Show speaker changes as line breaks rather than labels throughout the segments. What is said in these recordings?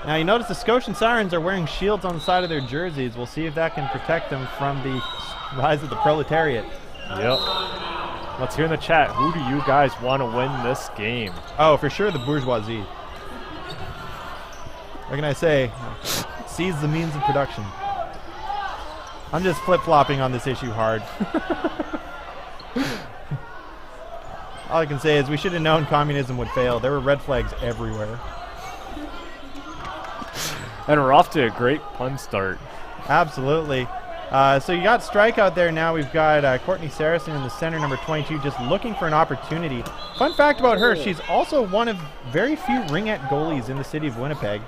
Now you notice the Scotian Sirens are wearing shields on the side of their jerseys. We'll see if that can protect them from the rise of the proletariat.
Yep. Let's hear in the chat, who do you guys want to win this game?
Oh, for sure the bourgeoisie. What can I say? Seize the means of production. I'm just flip-flopping on this issue hard. All I can say is we should have known communism would fail. There were red flags everywhere.
And we're off to a great pun start.
Absolutely. So you got strikeout there now. We've got Courtney Saracen in the center, number 22, just looking for an opportunity. Fun fact about her, she's also one of very few ringette goalies in the city of Winnipeg.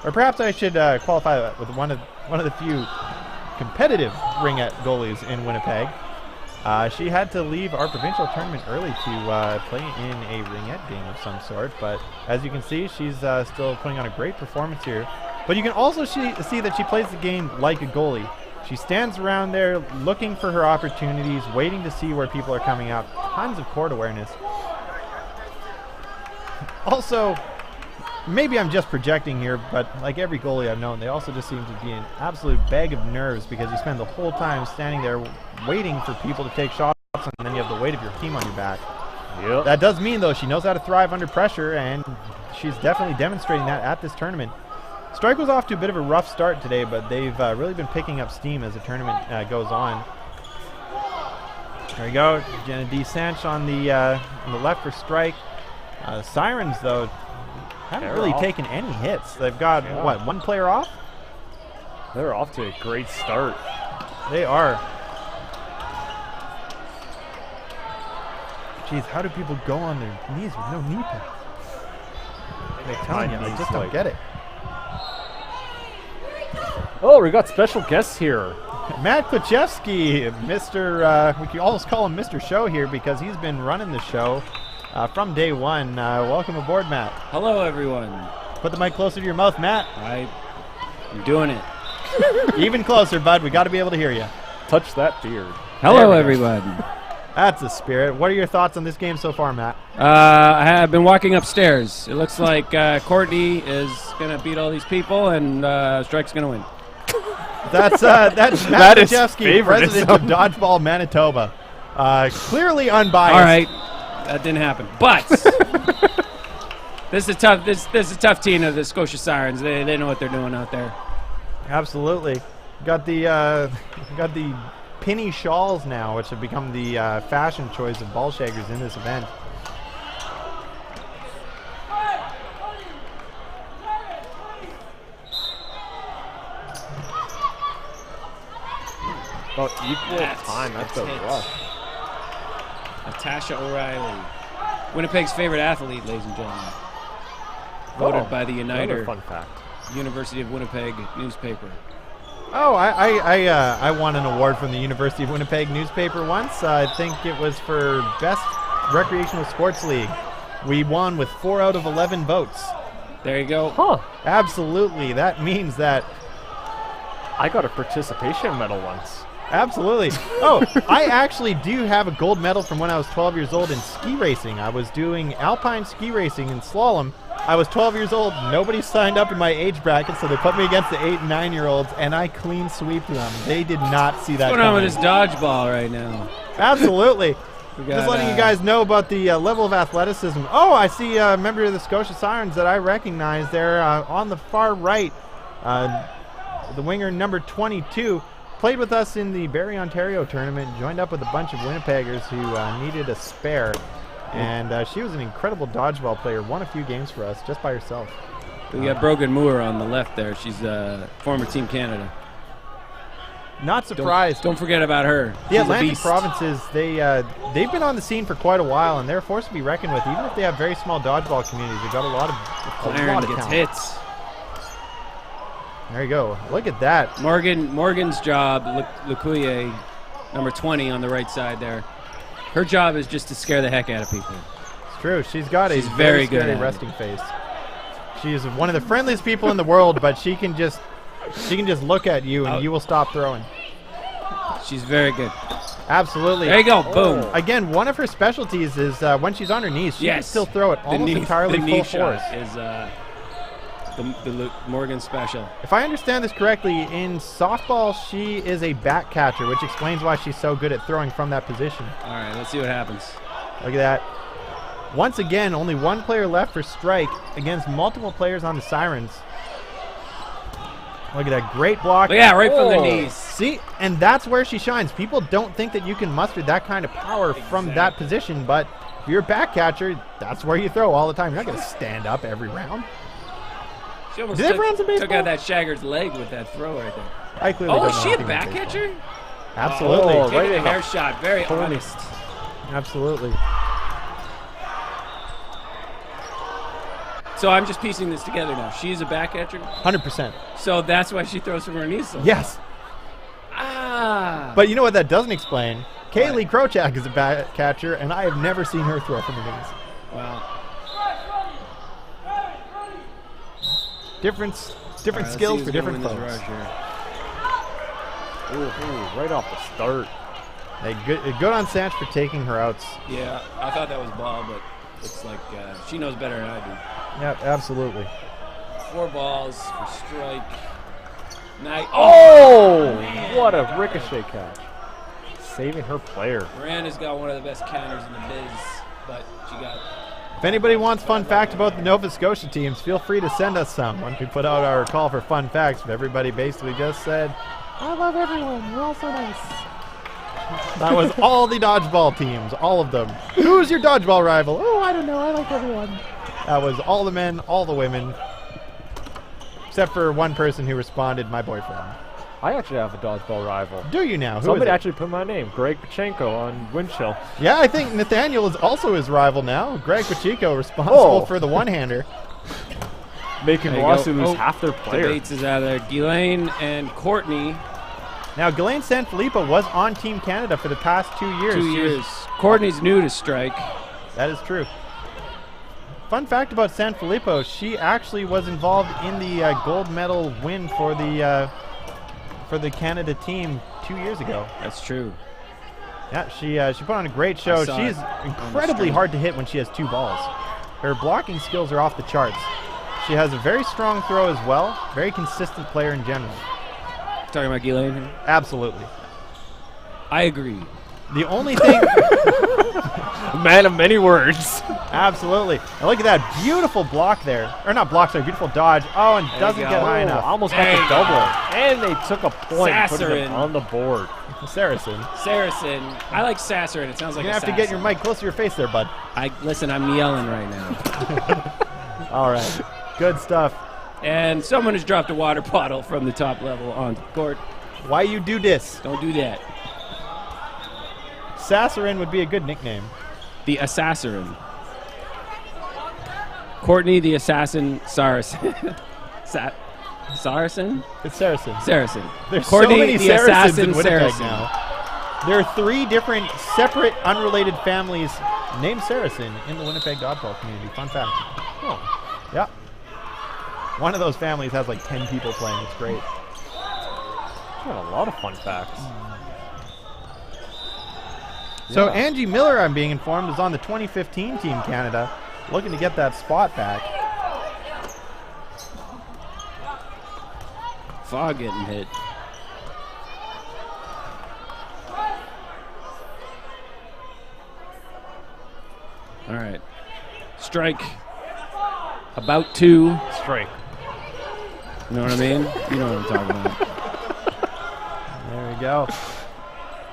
Or perhaps I should qualify that with one of the few competitive ringette goalies in Winnipeg. She had to leave our provincial tournament early to play in a ringette game of some sort, but as you can see, she's still putting on a great performance here. But you can also see that she plays the game like a goalie. She stands around there looking for her opportunities, waiting to see where people are coming up. Tons of court awareness. Also, maybe I'm just projecting here, but like every goalie I've known, they also just seem to be an absolute bag of nerves because you spend the whole time standing there waiting for people to take shots, and then you have the weight of your team on your back.
Yep.
That does mean, though, she knows how to thrive under pressure, and she's definitely demonstrating that at this tournament. Strike was off to a bit of a rough start today, but they've really been picking up steam as the tournament goes on. There we go, Jenna D. Sanch on the left for strike. Sirens, though, haven't really taken any hits. They've got, what, one player off?
They're off to a great start.
They are. Jeez, how do people go on their knees with no knee pads? I'm telling you, I just don't get it.
Oh, we got special guests here.
Matt Kluchevsky, Mr. we can almost call him Mr. Show here because he's been running the show from day one. Welcome aboard, Matt.
Hello, everyone.
Put the mic closer to your mouth, Matt.
I'm doing it.
Even closer, bud. We got to be able to hear you.
Touch that beard.
Hello, everyone.
That's the spirit. What are your thoughts on this game so far, Matt?
I have been walking upstairs. It looks like Courtney is going to beat all these people, and Strike's going to win.
That's Matt Kluchevsky, president of Dodgeball Manitoba. Clearly unbiased.
All right, that didn't happen. But this is a tough team of the Scotia Sirens. They know what they're doing out there.
Absolutely. Got the penny shawls now, which have become the fashion choice of ball shaggers in this event.
About equal time. That's a rush.
Natasha O'Reilly, Winnipeg's favorite athlete, ladies and gentlemen. Voted by the Uniter,
fun fact.
University of Winnipeg newspaper.
Oh, I won an award from the University of Winnipeg newspaper once. I think it was for Best Recreational Sports League. We won with 4 out of 11 votes.
There you go.
Huh.
Absolutely. That means that...
I got a participation medal once.
Absolutely. Oh, I actually do have a gold medal from when I was 12 years old in ski racing. I was doing alpine ski racing in slalom. I was 12 years old. Nobody signed up in my age bracket, so they put me against the 8 and 9-year-olds, and I clean sweeped them. They did not see that
What's going on
coming.
with this dodgeball right now?
Absolutely. Just letting you guys know about the level of athleticism. Oh, I see a member of the Scotia Sirens that I recognize there on the far right. The winger number 22 played with us in the Barrie, Ontario tournament, joined up with a bunch of Winnipeggers who needed a spare. And she was an incredible dodgeball player, won a few games for us just by herself.
We got Brogan Moore on the left there. She's former Team Canada.
Not surprised.
Don't forget about her.
The Atlantic provinces, they've been on the scene for quite a while, and they're a force to be reckoned with. Even if they have very small dodgeball communities, they've got a lot of
Clarence gets
talent.
hits.
There you go. Look at that.
Morgan's job, Lukuye, number 20 on the right side there. Her job is just to scare the heck out of people.
It's true. She's got a
very
scary
good
resting face. She is one of the friendliest people in the world, but she can just look at you and you will stop throwing.
She's very good.
Absolutely.
There you go. Boom.
Again, one of her specialties is when she's on her knees, she can still throw it almost entirely full force.
The Morgan special.
If I understand this correctly, in softball, she is a back catcher, which explains why she's so good at throwing from that position.
All right, let's see what happens.
Look at that. Once again, only one player left for strike against multiple players on the Sirens. Look at that great block.
Yeah, right from the knees.
See, and that's where she shines. People don't think that you can muster that kind of power from that position, but if you're a back catcher, that's where you throw all the time. You're not going to stand up every round.
She almost
Do they have rounds in baseball?
took out that Shagger's leg with that throw right there.
I clearly don't
Oh,
know
is she a
anything
back
about baseball.
catcher?
Absolutely.
Oh,
Taking
right
a
in the
hair shot. Very
corner.
honest.
Absolutely.
So I'm just piecing this together now. She's a back catcher,
100%.
so that's why she throws from her knees. So
Yes.
Ah.
But you know what that doesn't explain? Kaylee Krochak is a back catcher, and I have never seen her throw from the knees.
Wow.
Different
All right,
skills
let's
for
see who's
different
gonna win
folks.
this rush here.
Ooh, right off the start.
Hey, good on Sanch for taking her outs.
Yeah, I thought that was ball, but looks like she knows better than I do.
Yeah, absolutely.
4 balls for strike. Nice.
Oh, what a ricochet catch. Saving her player.
Miranda's got one of the best counters in the biz, but she got.
If anybody wants fun fact about the Nova Scotia teams, feel free to send us some. Once we put out our call for fun facts, everybody basically just said, I love everyone. We're all so nice. That was all the dodgeball teams, all of them. Who's your dodgeball rival? Oh, I don't know. I like everyone. That was all the men, all the women, except for one person who responded, my boyfriend.
I actually have a dodgeball rival.
Do you now? Who is
Somebody
it?
actually put my name, Greg Pachenko, on Windchill.
Yeah, I think Nathaniel is also his rival now. Greg Pacheco responsible
Oh.
for the one-hander.
Making
There you
Velocity
go.
lose
Oh,
half their
The
player.
Bates is out of there. Ghislaine and Courtney.
Now, Ghislaine Sanfilippo was on Team Canada for the past 2 years.
2
She was-
years. Courtney's new to strike.
That is true. Fun fact about Sanfilippo, she actually was involved in the gold medal win for the Canada team 2 years ago.
That's true.
Yeah, she put on a great show.
I saw
She's
it on the
incredibly
stream.
hard to hit when she has 2 balls. Her blocking skills are off the charts. She has a very strong throw as well. Very consistent player in general.
Talking about Ghislaine here?
Absolutely.
I agree.
The only thing...
Man of many words.
Absolutely. And look at that beautiful block there. Or not block, sorry, beautiful dodge. Oh, and
you
doesn't
go.
get high
Oh,
enough.
almost got
There
the
you
double.
go.
And they took a point, putting
Sasserin.
them on the board.
Saracen.
Saracen. I like Sasserin. It sounds like
You're
a
going to have to get your
Sassin.
mic close to your face there, bud.
Listen, I'm yelling right now.
All right. Good stuff.
And someone has dropped a water bottle from the top level onto the court.
Why you do this?
Don't do that.
Sasserin would be a good nickname.
The Assassin. Courtney the Assassin Saracen. Saracen?
It's Saracen.
Saracen.
There's
Courtney
so many
the
Saracens
Assassin
in Winnipeg
Saracen.
now. There are 3 different, separate, unrelated families named Saracen in the Winnipeg dodgeball community. Fun fact.
Oh.
Yeah. One of those families has like 10 people playing. It's great.
Got a lot of fun facts.
So
Yeah.
Angie Miller, I'm being informed, is on the 2015 Team Canada, looking to get that spot back.
Fog getting hit. All right. Strike. About 2.
Strike.
You know what I mean? You know what I'm talking about.
There we go.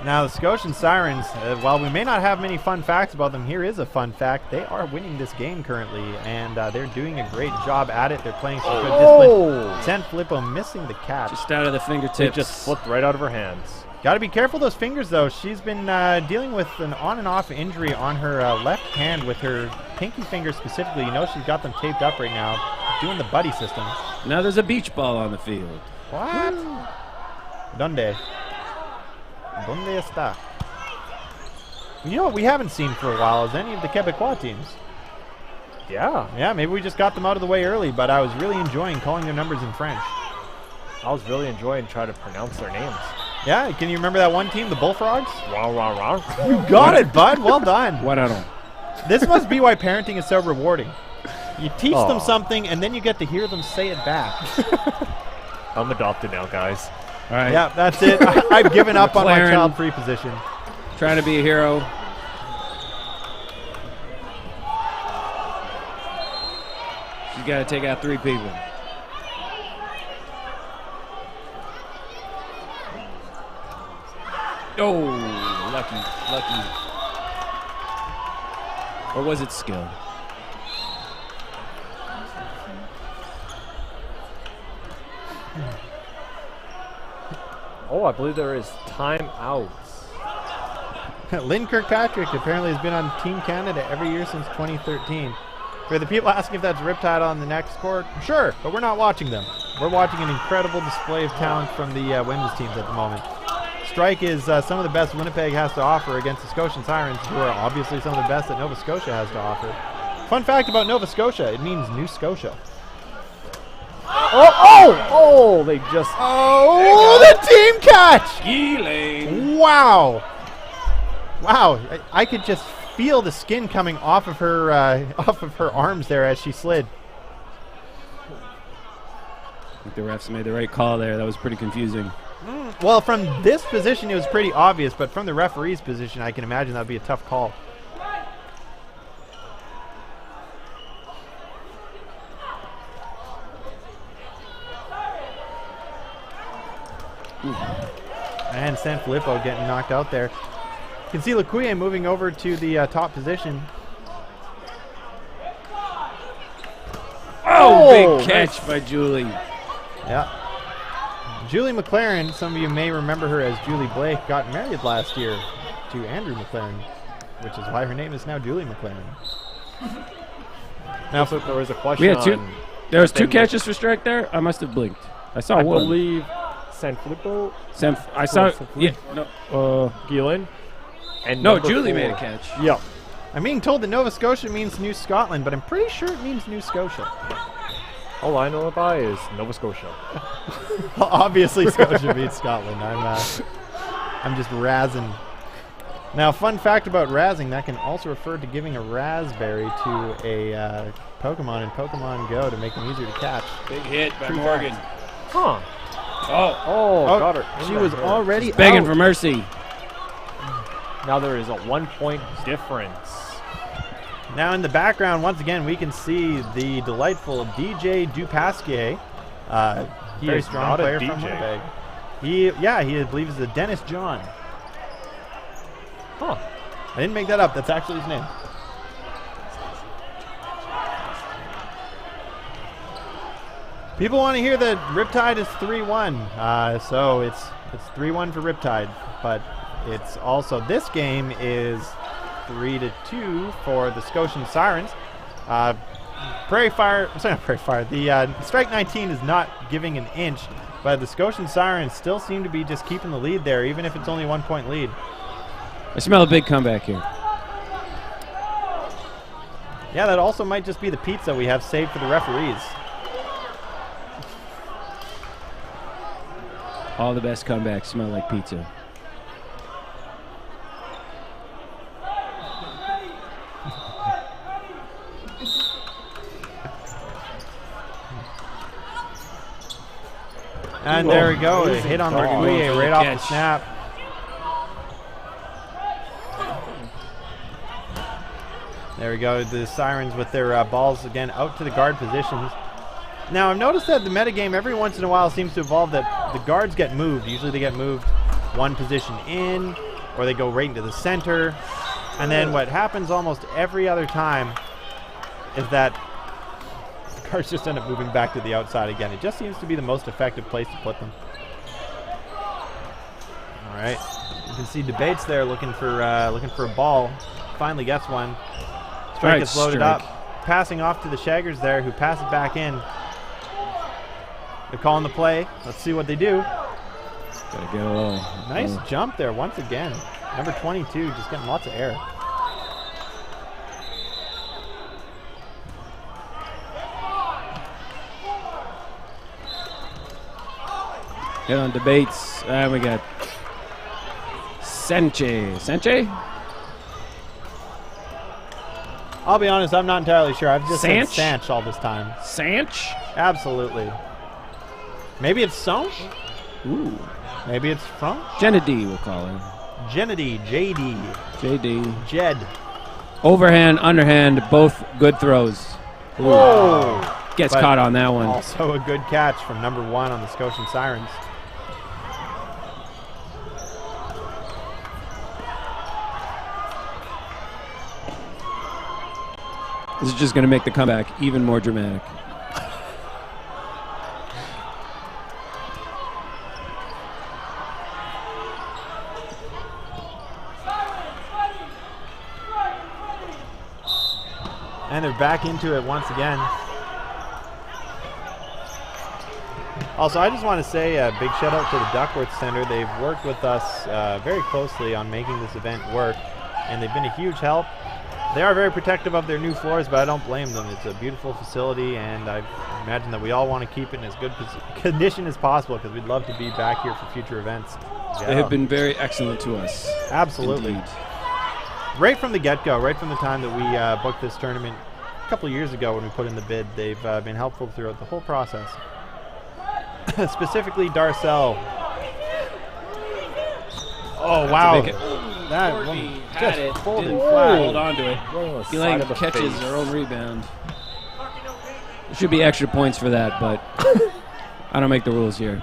Now the Scotian Sirens, while we may not have many fun facts about them, here is a fun fact. They are winning this game currently, and they're doing a great job at it. They're playing some good discipline. Sanfilippo missing the catch.
Just out of the fingertips.
It just slipped right out of her hands.
Got to be careful those fingers, though. She's been dealing with an on and off injury on her left hand with her pinky finger specifically. You know she's got them taped up right now, doing the buddy system.
Now there's a beach ball on the field.
What? Donde está? You know what we haven't seen for a while is any of the Quebecois teams.
Yeah.
Yeah, maybe we just got them out of the way early, but I was really enjoying calling their numbers in French.
I was really enjoying trying to pronounce their names.
Yeah, can you remember that one team, the Bullfrogs?
Rah, rah, rah.
You got it, bud. Well done.
What I don't.
This must be why parenting is so rewarding. You teach them something, and then you get to hear them say it back.
I'm adopted now, guys.
All right.
Yeah, that's it. I've given up on my child-free position.
Trying to be a hero. She's got to take out 3 people. Oh, lucky. Or was it skill?
Oh, I believe there is timeouts.
Lynn Kirkpatrick apparently has been on Team Canada every year since 2013. For the people asking if that's Riptide on the next court, sure, but we're not watching them. We're watching an incredible display of talent from the women's teams at the moment. Strike is some of the best Winnipeg has to offer against the Scotian Sirens, who are obviously some of the best that Nova Scotia has to offer. Fun fact about Nova Scotia, it means New Scotia.
Oh, they just...
Oh, the team catch!
Healing.
Wow. Wow, I could just feel the skin coming off of her arms there as she slid.
I think the refs made the right call there. That was pretty confusing.
Well, from this position, it was pretty obvious, but from the referee's position, I can imagine that would be a tough call. And Sanfilippo getting knocked out there. You can see Lakuye moving over to the top position.
Oh, big catch by Julie.
Yeah. Julie McLaren, some of you may remember her as Julie Blake, got married last year to Andrew McLaren, which is why her name is now Julie McLaren.
Now, so there was a question
there was 2 catches for strike there? I must have blinked. I saw one.
I believe Sanfilippo.
I saw. Yeah. No.
Gillen. And
no, Julie made a catch.
Yeah.
I'm being told that Nova Scotia means New Scotland, but I'm pretty sure it means New Scotia.
All I know about is Nova Scotia.
Well, obviously, Scotia beats Scotland. I'm just razzing. Now, fun fact about razzing, that can also refer to giving a raspberry to a Pokemon in Pokemon Go to make them easier to catch.
Big hit by
True
Morgan.
fact.
Huh.
Oh,
got her.
She was already
begging
out.
for mercy.
Now there is a 1-point difference.
Now in the background, once again, we can see the delightful DJ Dupasquier. Very strong player from Winnipeg. I believe is the Dennis John.
Huh.
I didn't make that up. That's actually his name. People want to hear that Riptide is 3-1. So it's 3-1 for Riptide, but it's also this game is 3-2 for the Scotian Sirens. Prairie Fire, sorry, not Prairie Fire. The Strike 19 is not giving an inch, but the Scotian Sirens still seem to be just keeping the lead there, even if it's only 1-point lead.
I smell a big comeback here.
Yeah, that also might just be the pizza we have saved for the referees.
All the best comebacks smell like pizza.
And there we go, a hit on Berguier right off the snap. There we go, the Sirens with their balls again out to the guard positions. Now I've noticed that the metagame every once in a while seems to evolve that the guards get moved. Usually they get moved one position in, or they go right into the center. And then what happens almost every other time is that the guards just end up moving back to the outside again. It just seems to be the most effective place to put them. All right, you can see Debates there looking for a ball. Finally gets one. Strike is loaded up, passing off to the Shaggers there, who pass it back in. They're calling the play. Let's see what they do.
Gotta go.
Nice jump there once again. Number 22, just getting lots of air.
Get on Debates. And we got Senche.
I'll be honest, I'm not entirely sure. I've just said
Sanch?
Sanch all this time.
Sanch?
Absolutely. Maybe it's Sonch?
Ooh.
Maybe it's from?
Jenedy, we'll call her.
Jenedy, JD,
JD.
Jed.
Overhand, underhand, both good throws.
Whoa!
Gets
But
caught on that one.
Also a good catch from number 1 on the Scotian Sirens.
This is just going to make the comeback even more dramatic.
And they're back into it once again. Also, I just want to say a big shout out to the Duckworth Center. They've worked with us very closely on making this event work, and they've been a huge help. They are very protective of their new floors, but I don't blame them. It's a beautiful facility, and I imagine that we all want to keep it in as good condition as possible because we'd love to be back here for future events.
They have been very excellent to us.
Absolutely.
Indeed.
Right from the get-go, right from the time that we booked this tournament a couple of years ago when we put in the bid, they've been helpful throughout the whole process. Specifically, Darcel. Oh, wow. That one just folded flat.
Hold on to it. Elaine catches her own rebound. There should be extra points for that, but I don't make the rules here.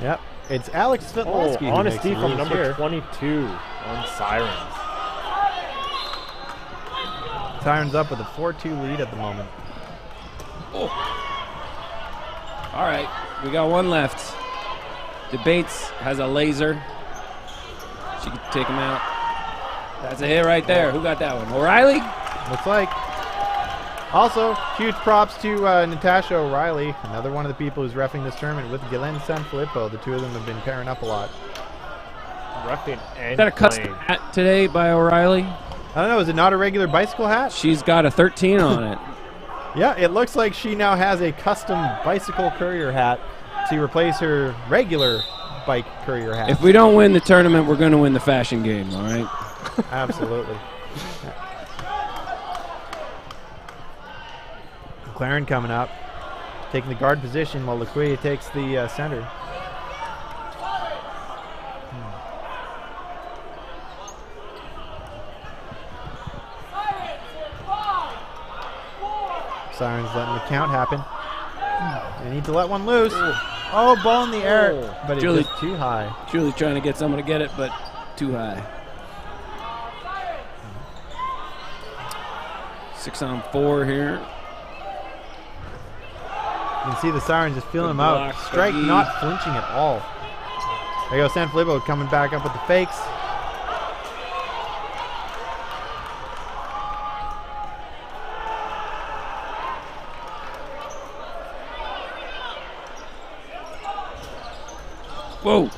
Yep. It's Alex Svitlowski who makes
honesty
the
from
rules
number
here.
22 on Sirens.
Sirens up with a 4-2 lead at the moment.
Oh. All right, we got one left. Debates has a laser. She can take him out. That's a hit right there. Who got that one? O'Reilly?
Looks like. Also, huge props to Natasha O'Reilly, another one of the people who's reffing this tournament with Galen Sanfilippo. The two of them have been pairing up a lot.
Reffing and
Is that a custom
playing.
hat today by O'Reilly?
I don't know, is it not a regular bicycle hat?
She's got a 13 on it.
Yeah, it looks like she now has a custom bicycle courier hat to replace her regular bike courier hat.
If we don't win the tournament, we're going to win the fashion game, all right?
Absolutely. McLaren coming up, taking the guard position while Laquia takes the center. Sirens letting the count happen. They need to let one loose. Oh, ball in the air, but it's just too high.
Julie's trying to get someone to get it, but too high. 6-on-4 here.
You can see the Sirens just feeling
Good
him out.
block,
Strike
Dougie.
not flinching at all. There you go, Sanfilippo coming back up with the fakes.
Whoa.
Look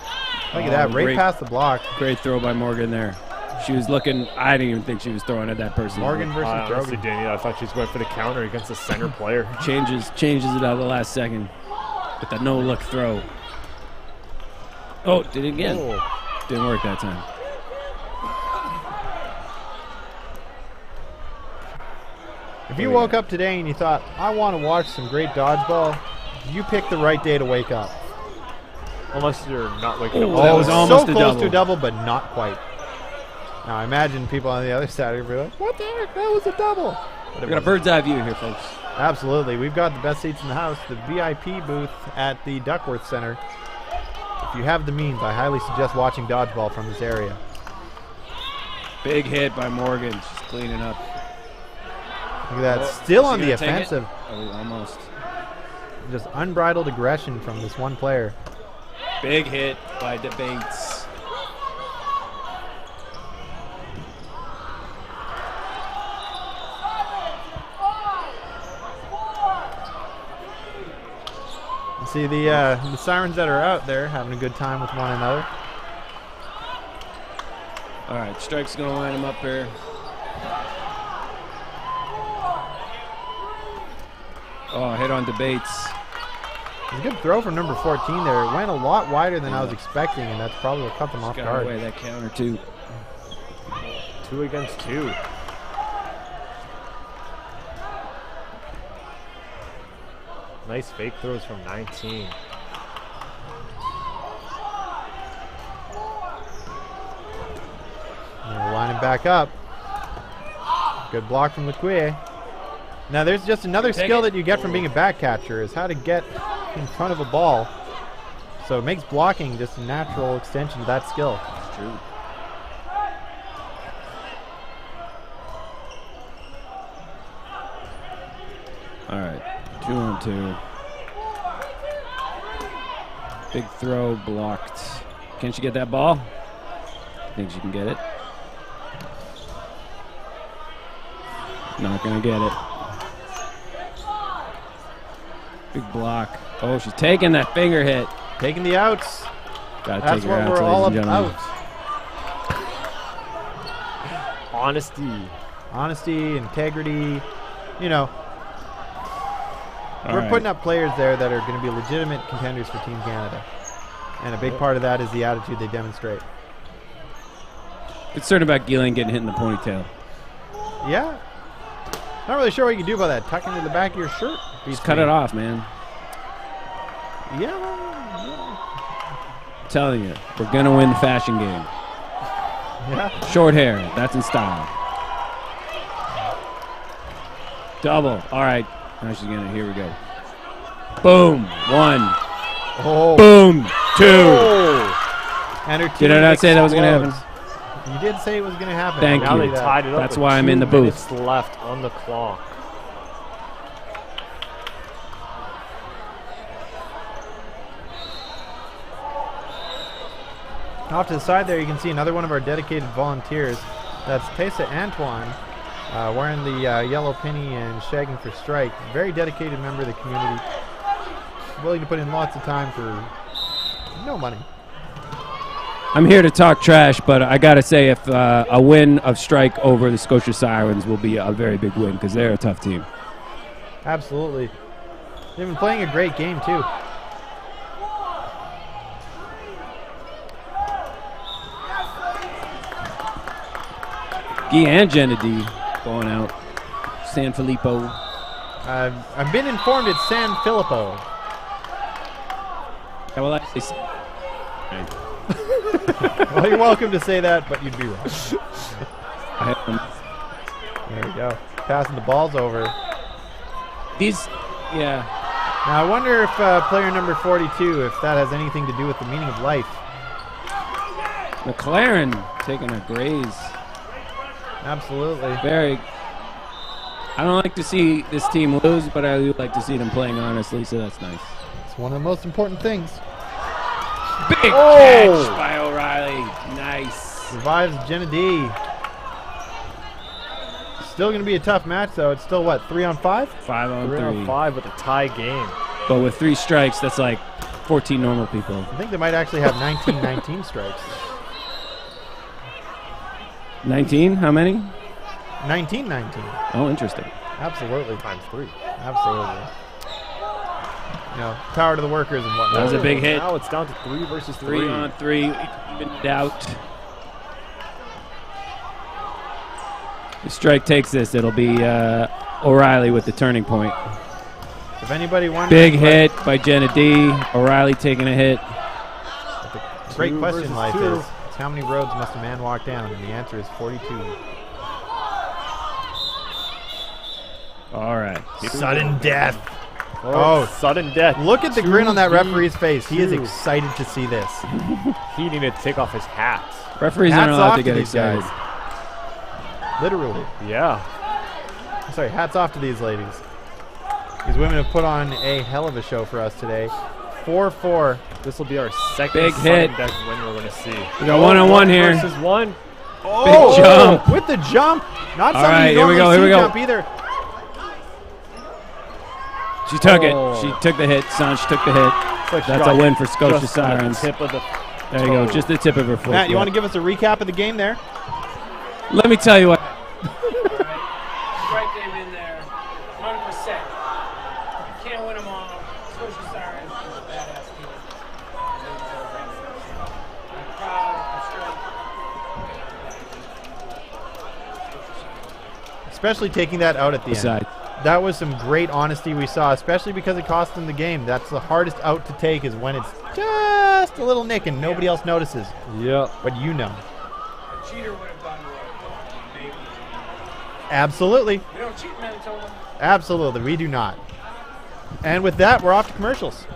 at that, right
great,
past the block.
great throw by Morgan there. She was looking, I didn't even think she was throwing at that person.
Morgan versus
I honestly
Brogan.
didn't. I thought she was going for the counter against the center player.
Changes it out of the last second with the no-look throw. Oh, did it again.
Oh.
Didn't work that time.
If you woke up today and you thought, I want to watch some great dodgeball, you picked the right day to wake up.
Unless you're not waking
Oh,
up.
that
Oh,
was
so
almost a
close
double.
to a double, but not quite. Now, I imagine people on the other side are like, what the heck? That was a double. But
We got a bird's eye view here, folks.
Absolutely. We've got the best seats in the house, the VIP booth at the Duckworth Center. If you have the means, I highly suggest watching dodgeball from this area.
Big hit by Morgan. She's cleaning up.
Look at that.
Oh,
Still
is
on
she
the
gonna take it?
offensive.
Oh, almost.
Just unbridled aggression from this one player.
Big hit by Debates.
You see the Sirens that are out there having a good time with one another.
All right, Strike's going to line him up here. Oh, hit on Debates.
It's a good throw from number 14 there. It went a lot wider than I was expecting, and that's probably what cut them off
Got
guard.
away that counter, too.
2 against 2. Nice fake throws from 19.
And we're lining back up. Good block from Lequier. Now there's just another skill that you get from being a back catcher is how to get in front of a ball. So it makes blocking just a natural extension of that skill.
It's true. All right, 2-on-2. Big throw blocked. Can't you get that ball? Thinks you can get it. Not gonna get it. Big block. Oh, she's taking that finger hit.
Taking the outs.
Gotta
That's
take her
what
outs,
we're all
ladies and gentlemen.
about.
Honesty.
Honesty, integrity. You know,
All
we're
right.
putting up players there that are going to be legitimate contenders for Team Canada. And a big part of that is the attitude they demonstrate.
Concerned about Gillian getting hit in the ponytail.
Yeah. Not really sure what you can do about that. Tuck into the back of your shirt.
Just cut it off, man.
Yeah.
I'm telling you, we're gonna win the fashion game.
Yeah.
Short hair, that's in style. Double. All right. Now she's gonna. Here we go. Boom. 1.
Oh.
Boom. 2.
And her
Did I
team
not say that was gonna
explodes. You did say it was going to happen.
Thank
Now
you.
they tied it up.
That's
with
why I'm in
2
the booth.
minutes left on the clock.
Off to the side there, you can see another one of our dedicated volunteers. That's Tessa Antoine, wearing the yellow penny and shagging for strike. Very dedicated member of the community. Willing to put in lots of time for no money.
I'm here to talk trash, but I gotta say, if a win of strike over the Scotia Sirens will be a very big win because they're a tough team.
Absolutely. They've been playing a great game, too.
Guy and Jenna D going out. San Filippo.
I've been informed it's San Filippo.
Yeah, well, I say
Well, you're welcome to say that, but you'd be wrong. There we go. Passing the balls over.
Yeah.
Now, I wonder if player number 42, if that has anything to do with the meaning of life.
McLaren taking a graze.
Absolutely.
I don't like to see this team lose, but I do like to see them playing honestly, so that's nice.
It's one of the most important things.
Big catch by O'Reilly. Nice.
Survives Jenna D. Still going to be a tough match, though. It's still, what, 3-on-5?
5-on-3.
3-on-5 with a tie game.
But with 3 strikes, that's like 14 normal people.
I think they might actually have 19 strikes.
19? How many?
19.
Oh, interesting.
Absolutely.
Times 3.
Absolutely. You know, power to the workers and whatnot.
That was a big hit.
Now it's down to 3 versus 3.
3-on-3, evened out. If strike takes this, it'll be O'Reilly with the turning point.
If anybody wonders,
Big hit by Jenna D. O'Reilly taking a hit.
the great
2
question in
versus
life
2.
is how many roads must a man walk down? And the answer is 42.
All right.
Sudden death.
Oh, sudden death.
Look at the grin on that
2v2.
referee's face. He is excited to see this.
He needed to take off his hat.
Referees
Hats
aren't allowed
off
to get
these
excited.
guys. Literally.
Yeah.
Sorry, hats off to these ladies. These women have put on a hell of a show for us today. 4-4.
This will be our second
Big
sudden
hit.
death win we're going to see.
We got 1-on-1 here.
Versus 1.
Oh,
Big jump.
with the jump. Not
All
something
right,
you
here we
normally
go, here
see
we go.
jump either.
She took
Oh.
it. She took the hit. Sanj took the hit.
Like she
That's
got
a win for Scotia
just on the
Sirens.
tip of the
There you go.
toe.
Just the tip of her foot.
Matt, you
yeah.
want to give us a recap of the game there?
Let me tell you what.
Strike game in there, 100%. You can't win them all. Scotia Sirens is a badass team. I'm proud.
Especially taking that out at the
Side.
end. That was some great honesty we saw, especially because it cost them the game. That's the hardest out to take is when it's just a little nick and nobody else notices.
Yep.
But you know.
A cheater would have done what? Maybe.
Absolutely.
We don't cheat in Manitoba.
Absolutely. We do not. And with that, we're off to commercials.